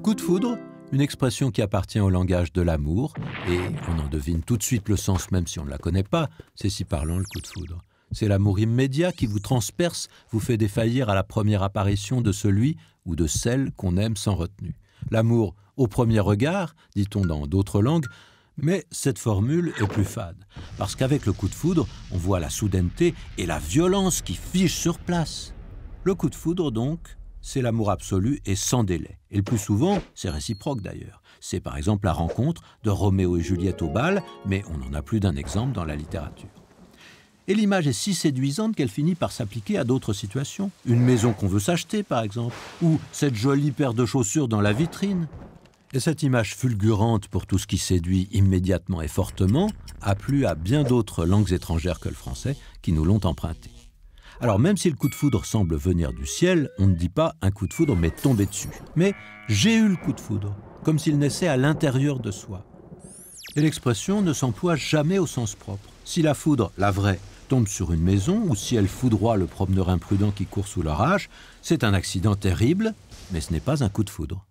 Coup de foudre, une expression qui appartient au langage de l'amour, et on en devine tout de suite le sens même si on ne la connaît pas, c'est si parlant le coup de foudre. C'est l'amour immédiat qui vous transperce, vous fait défaillir à la première apparition de celui ou de celle qu'on aime sans retenue. L'amour au premier regard, dit-on dans d'autres langues, mais cette formule est plus fade, parce qu'avec le coup de foudre, on voit la soudaineté et la violence qui figent sur place. Le coup de foudre, donc, c'est l'amour absolu et sans délai. Et le plus souvent, c'est réciproque d'ailleurs. C'est par exemple la rencontre de Roméo et Juliette au bal, mais on n'en a plus d'un exemple dans la littérature. Et l'image est si séduisante qu'elle finit par s'appliquer à d'autres situations. Une maison qu'on veut s'acheter, par exemple, ou cette jolie paire de chaussures dans la vitrine. Et cette image fulgurante pour tout ce qui séduit immédiatement et fortement a plu à bien d'autres langues étrangères que le français qui nous l'ont emprunté. Alors même si le coup de foudre semble venir du ciel, on ne dit pas un coup de foudre m'est tombé dessus. Mais j'ai eu le coup de foudre, comme s'il naissait à l'intérieur de soi. Et l'expression ne s'emploie jamais au sens propre. Si la foudre, la vraie, tombe sur une maison ou si elle foudroie le promeneur imprudent qui court sous l'orage, c'est un accident terrible, mais ce n'est pas un coup de foudre.